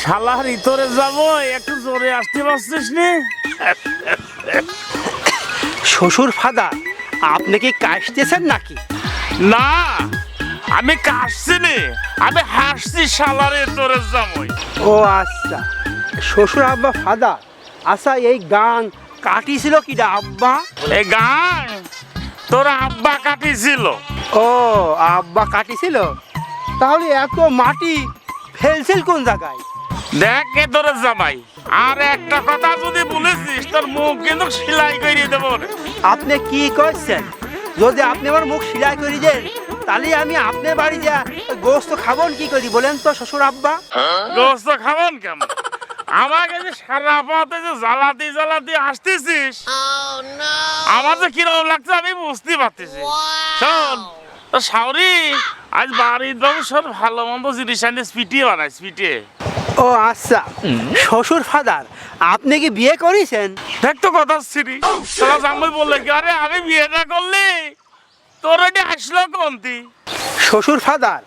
শালার ভিতরে যাবো, একটু জোরে আসতে পারছিস নি? শ্বশুর ফাদার, আপনি কি কাশতেছেন নাকি? না, আমি কাশছি নি, আমি হাসছি শালার ভিতরে যাবই। ও আচ্ছা, শ্বশুর আব্বা ফাদার। আচ্ছা, এই গান কাটিছিল কিডা আব্বা? এই গান তোর আব্বা কাটিছিল। ও, আব্বা কাটিছিল। তাহলে এত মাটি ফেলছিল কোন জায়গায়? দেখ কে তোর জামাই, আর একটা কথা যদি বলেছিস তোর মুখ কিন্তু সেলাই করে দেবো রে। আপনি কি করছেন? যদি আপনি আমার মুখ সিলাই করে দেন, তাহলে আমি আপনার বাড়ি যা গোস্ত খাবন কি করি বলেন তো শ্বশুর আব্বা? গোস্ত খাবেন কেমন? আমাকে যে সারা পথে যে জ্বালাতি জ্বালাতি আসতেছিস, আমার যে কিরকম লাগছে আমি বুঝতে পারতেছি। শোন, তো শাওরি আজ বাড়ির বাবু সব ভালো মন্দ জিনিস আনি পিটিয়ে বানাইস, পিটিয়ে। ও আচ্ছা, শ্বশুর ফাদার, আপনি কি বিয়ে করেছেন? দেখ তো কথা ছিরি, তোরা জামাই বললে কি আরে আমি বিয়েটা করলি, তোর এটি আসলো কোনটি? শ্বশুর ফাদার,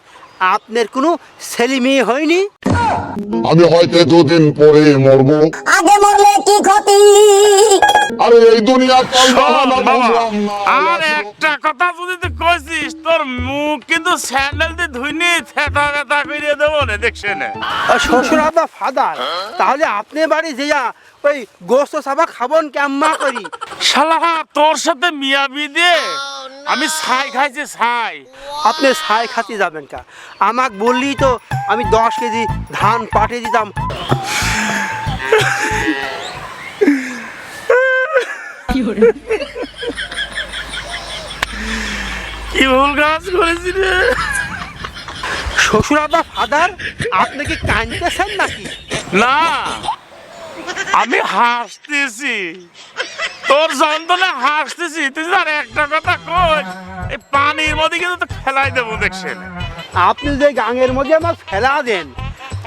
আপনার কোনো ছেলে মেয়ে হয়নি? আমি হয়তো দুদিন পরে মরবো। আগে মরলে কি ক্ষতি? আরে এই দুনিয়া শোন বাবা, আর একটা কথা যদি তুই কইছিস তোর মুখ কিন্তু স্যান্ডেল দিয়ে ধুইনি থেটা ব্যথা করিয়ে দেবো না, দেখছে না? শ্বশুর আব্বা ফাদার, তাহলে আপনি বাড়ি যেয়া ওই গোস্ত সাবা খাবন কেম্মা করি? শালা তোর সাথে মিয়াবি দিয়ে আমি ছাই খাইছি, ছাই। আপনি ছাই খাতে যাবেন কা? আমাকে বললি তো আমি 10 কেজি ধান পাঠিয়ে দিতাম। কি ভুল কাজ করেছি রে? শ্বশুর আব্বা ফাদার, আপনি কি কাঁদতেছেন নাকি? না, আমি হাসতেছি, তোর যন্ত্রণা হাসতেছি। তুই আর একটা কথা কই, এই পানির মধ্যে কিন্তু তো ফেলাই দেবো, দেখছেন? আপনি যে গাঙের মধ্যে আমাকে ফেলা দেন,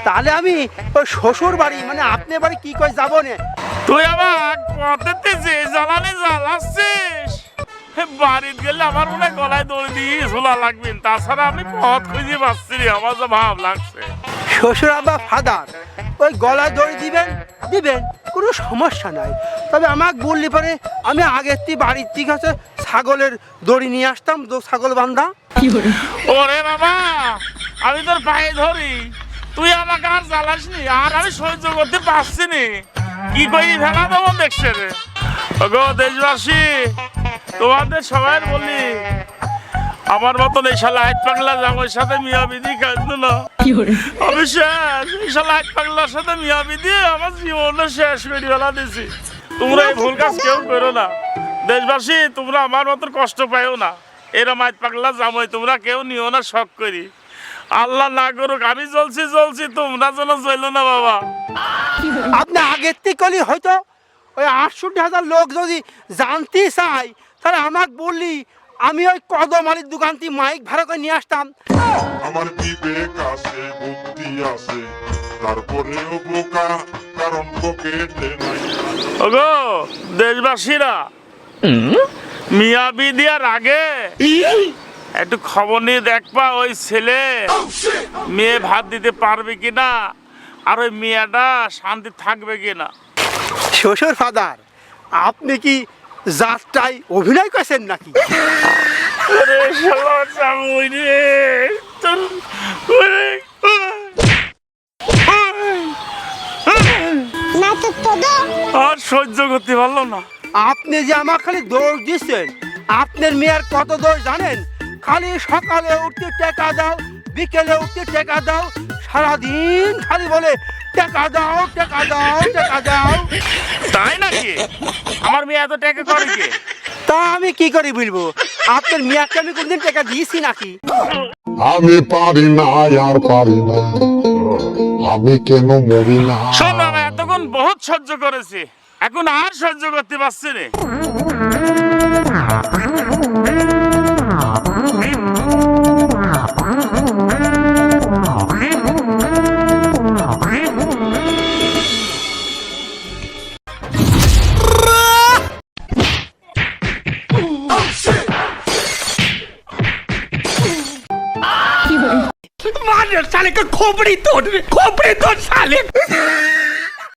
তাহলে আমি ওই শ্বশুর বাড়ি মানে আপনার বাড়ি কি করে যাবো না? তুই আমার পথেতে যে জ্বালানি জ্বালাচ্ছিস, বাড়িতে গেলে আমার মনে হয় গলায় দড়ি দিয়ে ঝোলা লাগবে, তাছাড়া আমি পথ খুঁজে পাচ্ছি রে, আমার যা ভাব লাগছে। শ্বশুর আব্বা ফাদার, ওই গলায় দড়ি দিবেন দিবেন, কোনো সমস্যা নাই। তবে আমাকে বললি পরে আমি আগের থেকে বাড়ির থেকে হচ্ছে ছাগলের দড়ি নিয়ে আসতাম, ছাগল বান্ধা। ওরে বাবা, আমি তোর পায়ে ধরি, তুই আমাকে আর জ্বালাস নি, আর আমি সহ্য করতে পারছি নি। কি করি ফেলা দেবো, দেখছে রে? ওগো দেশবাসী, তোমাদের সবাই বলি, আমার মতন এই শালা হাত পাগলা জামাইয়ের সাথে মিয়া বিধি কাঁদতো না। আমি শেষ, এই শালা হাত পাগলার সাথে মিয়া বিধি আমার জীবনটা শেষ করে ফেলা দিছি। তোমরা এই ভুল কাজ কেউ করো না। দেশবাসী, তোমরা আমার মতন কষ্ট পাইও না। এরম হাত পাগলা জামাই তোমরা কেউ নিও না, শখ করি। আল্লাহ না করুক, আমি জ্বলছি, তোমরা যেন জ্বলো না বাবা। আপনি আগের থেকে কলি হয়তো ওই 68,000 লোক যদি জানতে চাই, তাহলে আমাকে বললি আমি ওই কদম আলীর দোকান থেকে মাইক ভাড়া করে নিয়ে আসতাম। আমার বিবেক আছে, বুদ্ধি আছে, তারপরেও বোকা, কারণ পকেটে নাই। ওগো দেশবাসীরা, মিয়া বিদিয়ার আগে একটু খবর নিয়ে দেখবা ওই ছেলে মেয়ে ভাত দিতে পারবে কিনা, আর ওই মেয়েটা শান্তি থাকবে কিনা। শ্বশুর ফাদার, আপনি কি যাত্রায় অভিনয় করছেন নাকি? ওরে শালা জামাই রে, আর সহ্য করতে পারলো না। আপনি যে আমার খালি দোষ দিচ্ছেন, আপনার মেয়ের কত দোষ জানেন? খালি সকালে উঠতে টাকা দাও, বিকেলে উঠতে টাকা দাও, সারাদিন খালি বলে টাকা দাও টাকা দাও টাকা দাও। তাই নাকি? আমার মেয়ে এত টাকা করে কি? তা আমি কি করে বলবো? আপনার মেয়েকে আমি কোনদিন টাকা দিয়েছি নাকি? আমি পারি না, আর পারি না, আমি কেন মরি না। শোন বাবা, এতক্ষণ বহুত সহ্য করেছি, এখন আর সহ্য করতে পারছি না। साले का खोपड़ी तोड़ साले